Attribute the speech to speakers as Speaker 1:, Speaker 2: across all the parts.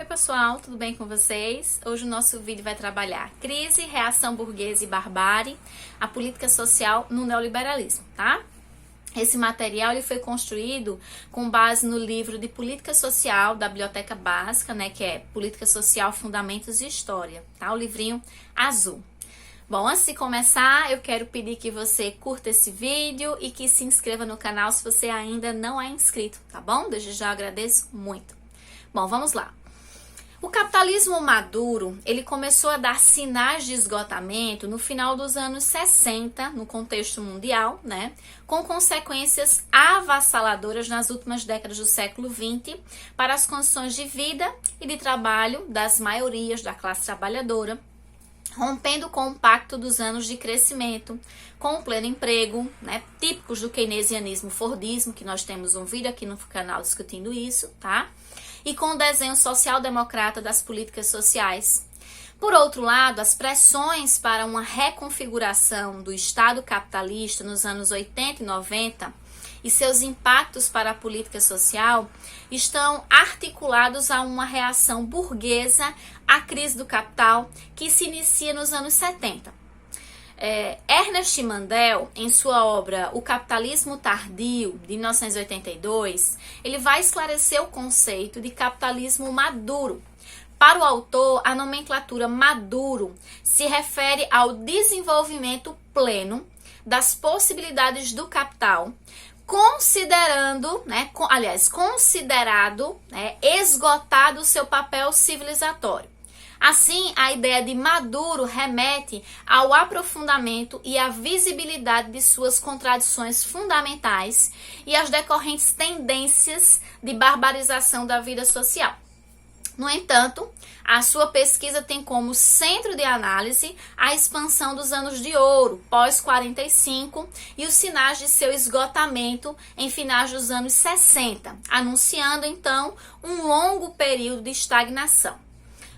Speaker 1: Pessoal, tudo bem com vocês? Hoje o nosso vídeo vai trabalhar crise, reação burguesa e barbárie, a política social no neoliberalismo, tá? Esse material ele foi construído com base no livro de Política Social da Biblioteca Básica, né, que é Política Social, Fundamentos e História, tá? O livrinho azul. Bom, antes de começar, eu quero pedir que você curta esse vídeo e que se inscreva no canal se você ainda não é inscrito, tá bom? Desde já eu agradeço muito. Bom, vamos lá. O capitalismo maduro, ele começou a dar sinais de esgotamento no final dos anos 60, no contexto mundial, né? Com consequências avassaladoras nas últimas décadas do século XX para as condições de vida e de trabalho das maiorias da classe trabalhadora, rompendo com o pacto dos anos de crescimento, com o pleno emprego, né, típicos do keynesianismo fordismo, que nós temos um vídeo aqui no canal discutindo isso, tá? E com o desenho social-democrata das políticas sociais. Por outro lado, as pressões para uma reconfiguração do Estado capitalista nos anos 80 e 90 e seus impactos para a política social estão articulados a uma reação burguesa à crise do capital que se inicia nos anos 70. Ernest Mandel, em sua obra O Capitalismo Tardio, de 1982, ele vai esclarecer o conceito de capitalismo maduro. Para o autor, a nomenclatura maduro se refere ao desenvolvimento pleno das possibilidades do capital, considerado esgotado o seu papel civilizatório. Assim, a ideia de maduro remete ao aprofundamento e à visibilidade de suas contradições fundamentais e às decorrentes tendências de barbarização da vida social. No entanto, a sua pesquisa tem como centro de análise a expansão dos anos de ouro, pós-45, e os sinais de seu esgotamento em finais dos anos 60, anunciando então um longo período de estagnação.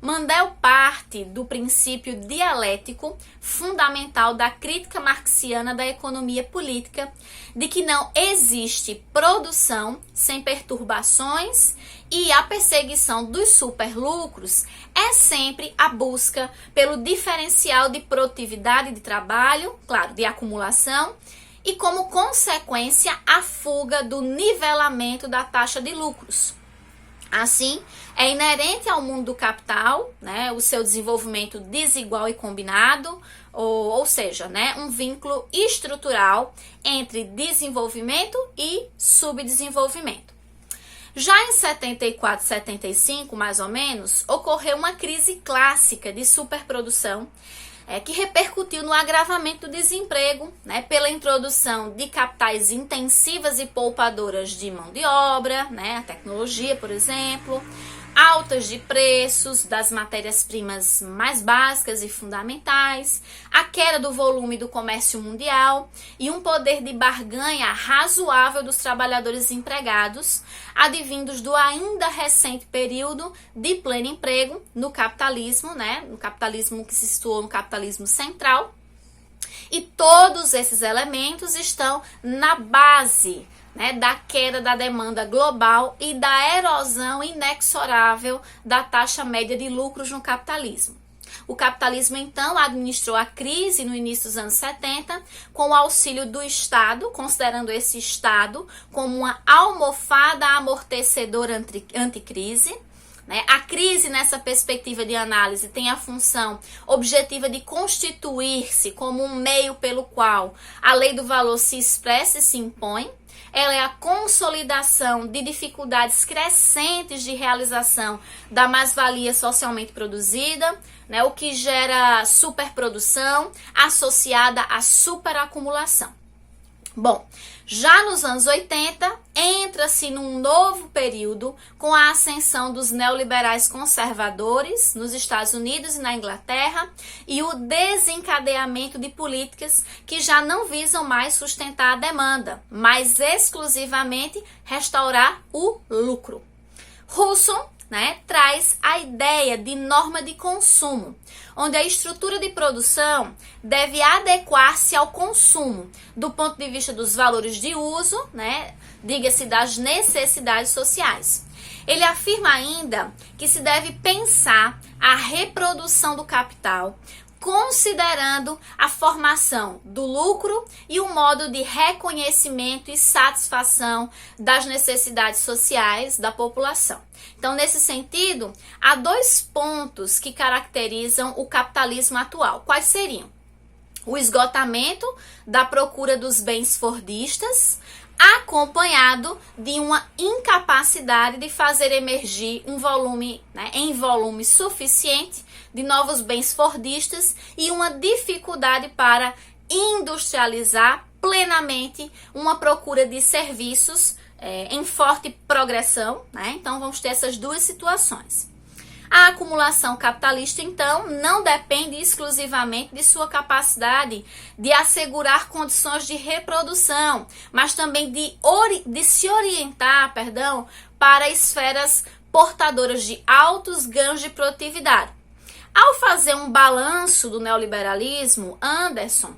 Speaker 1: Mandel parte do princípio dialético fundamental da crítica marxiana da economia política, de que não existe produção sem perturbações e a perseguição dos superlucros é sempre a busca pelo diferencial de produtividade de trabalho, claro, de acumulação, e como consequência a fuga do nivelamento da taxa de lucros. Assim, é inerente ao mundo do capital, né, o seu desenvolvimento desigual e combinado, ou seja, né, um vínculo estrutural entre desenvolvimento e subdesenvolvimento. Já em 74, 75, mais ou menos, ocorreu uma crise clássica de superprodução, que repercutiu no agravamento do desemprego, né, pela introdução de capitais intensivas e poupadoras de mão de obra, né, a tecnologia, por exemplo, altas de preços das matérias-primas mais básicas e fundamentais, a queda do volume do comércio mundial e um poder de barganha razoável dos trabalhadores empregados, advindos do ainda recente período de pleno emprego no capitalismo, né, no capitalismo que se situou no capitalismo central. E todos esses elementos estão na base, né, da queda da demanda global e da erosão inexorável da taxa média de lucros no capitalismo. O capitalismo, então, administrou a crise no início dos anos 70 com o auxílio do Estado, considerando esse Estado como uma almofada amortecedora anticrise. A crise, nessa perspectiva de análise, tem a função objetiva de constituir-se como um meio pelo qual a lei do valor se expressa e se impõe. Ela é a consolidação de dificuldades crescentes de realização da mais-valia socialmente produzida, né, o que gera superprodução associada à superacumulação. Bom, já nos anos 80, entra-se num novo período com a ascensão dos neoliberais conservadores nos Estados Unidos e na Inglaterra e o desencadeamento de políticas que já não visam mais sustentar a demanda, mas exclusivamente restaurar o lucro. Husserl, né, traz a ideia de norma de consumo, onde a estrutura de produção deve adequar-se ao consumo, do ponto de vista dos valores de uso, né, diga-se das necessidades sociais. Ele afirma ainda que se deve pensar a reprodução do capital, considerando a formação do lucro e o modo de reconhecimento e satisfação das necessidades sociais da população. Então, nesse sentido, há 2 pontos que caracterizam o capitalismo atual. Quais seriam? O esgotamento da procura dos bens fordistas, acompanhado de uma incapacidade de fazer emergir um volume, né, em volume suficiente de novos bens fordistas e uma dificuldade para industrializar plenamente uma procura de serviços em forte progressão, né? Então vamos ter essas 2 situações. A acumulação capitalista, então, não depende exclusivamente de sua capacidade de assegurar condições de reprodução, mas também de se orientar, para esferas portadoras de altos ganhos de produtividade. Ao fazer um balanço do neoliberalismo, Anderson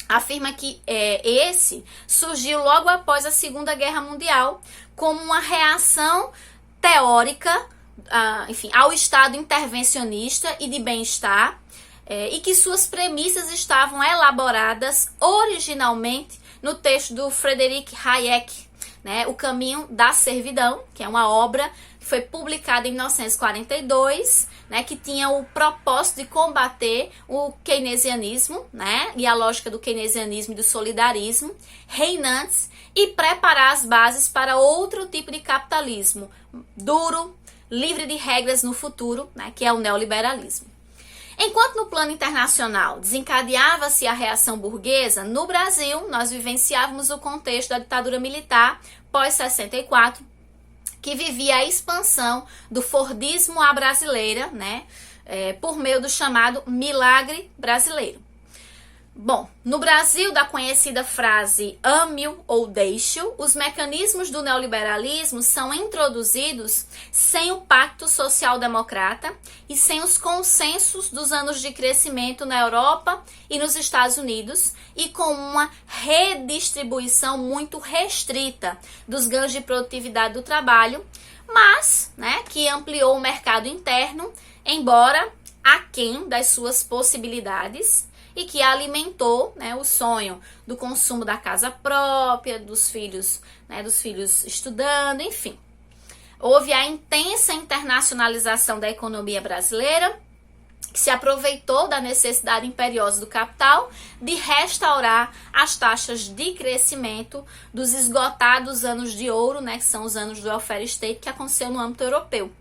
Speaker 1: afirma que esse surgiu logo após a Segunda Guerra Mundial como uma reação teórica, ao Estado intervencionista e de bem-estar, e que suas premissas estavam elaboradas originalmente no texto do Friedrich Hayek, né, O Caminho da Servidão, que é uma obra que foi publicada em 1942, né, que tinha o propósito de combater o keynesianismo, né, e a lógica do keynesianismo e do solidarismo reinantes e preparar as bases para outro tipo de capitalismo duro, livre de regras no futuro, né, que é o neoliberalismo. Enquanto no plano internacional desencadeava-se a reação burguesa, no Brasil nós vivenciávamos o contexto da ditadura militar pós-64, que vivia a expansão do Fordismo à brasileira, né, por meio do chamado milagre brasileiro. Bom, no Brasil, da conhecida frase ame-o ou deixe-o, os mecanismos do neoliberalismo são introduzidos sem o pacto social-democrata e sem os consensos dos anos de crescimento na Europa e nos Estados Unidos, e com uma redistribuição muito restrita dos ganhos de produtividade do trabalho, mas, né, que ampliou o mercado interno, embora aquém das suas possibilidades, e que alimentou, né, o sonho do consumo da casa própria, dos filhos estudando, enfim. Houve a intensa internacionalização da economia brasileira, que se aproveitou da necessidade imperiosa do capital de restaurar as taxas de crescimento dos esgotados anos de ouro, né, que são os anos do welfare state, que aconteceu no âmbito europeu.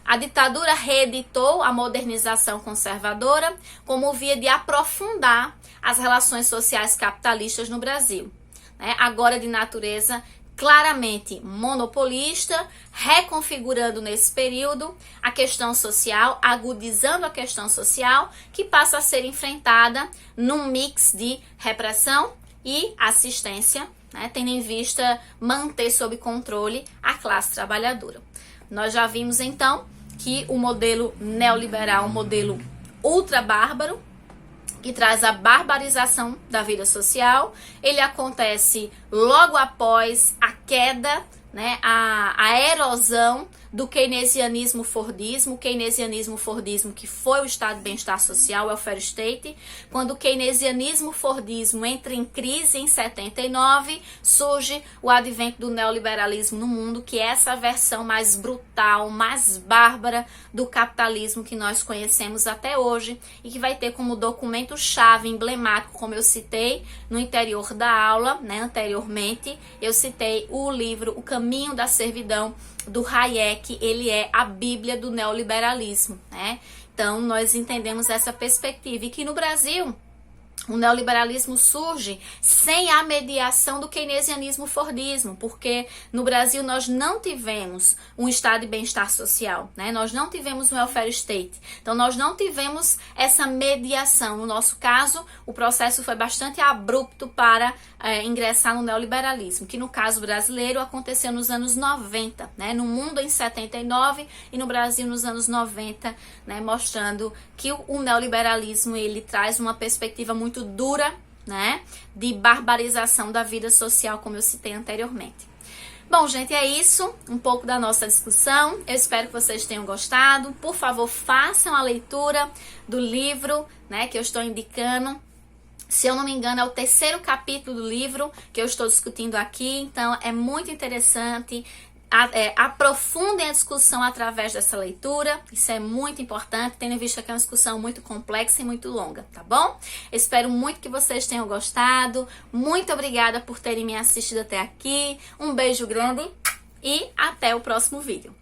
Speaker 1: A ditadura reeditou a modernização conservadora como via de aprofundar as relações sociais capitalistas no Brasil, né? Agora de natureza claramente monopolista, reconfigurando nesse período a questão social, agudizando a questão social, que passa a ser enfrentada num mix de repressão e assistência, né? Tendo em vista manter sob controle a classe trabalhadora. Nós já vimos então que o modelo neoliberal é um modelo ultra bárbaro, que traz a barbarização da vida social. Ele acontece logo após a queda, né, a erosão do keynesianismo-fordismo, o keynesianismo-fordismo que foi o estado de bem-estar social, o welfare state. Quando o keynesianismo-fordismo entra em crise em 79, surge o advento do neoliberalismo no mundo, que é essa versão mais brutal, mais bárbara do capitalismo que nós conhecemos até hoje e que vai ter como documento-chave emblemático, como eu citei no interior da aula, né, anteriormente, eu citei o livro O Caminho da Servidão, do Hayek. Ele é a Bíblia do neoliberalismo, né? Então, nós entendemos essa perspectiva e que no Brasil O neoliberalismo surge sem a mediação do keynesianismo-fordismo, porque no Brasil nós não tivemos um estado de bem-estar social, né? Nós não tivemos um welfare state. Então nós não tivemos essa mediação. No nosso caso, o processo foi bastante abrupto para ingressar no neoliberalismo, que no caso brasileiro aconteceu nos anos 90, né? No mundo em 79 e no Brasil nos anos 90, né? Mostrando que o neoliberalismo ele traz uma perspectiva muito dura, né, de barbarização da vida social, como eu citei anteriormente. Bom, gente, é isso, um pouco da nossa discussão. Eu espero que vocês tenham gostado. Por favor, façam a leitura do livro, né, que eu estou indicando. Se eu não me engano, é o 3º capítulo do livro que eu estou discutindo aqui, então é muito interessante. Aprofundem a discussão através dessa leitura, isso é muito importante, tendo visto que é uma discussão muito complexa e muito longa, tá bom? Espero muito que vocês tenham gostado, muito obrigada por terem me assistido até aqui, um beijo grande e até o próximo vídeo.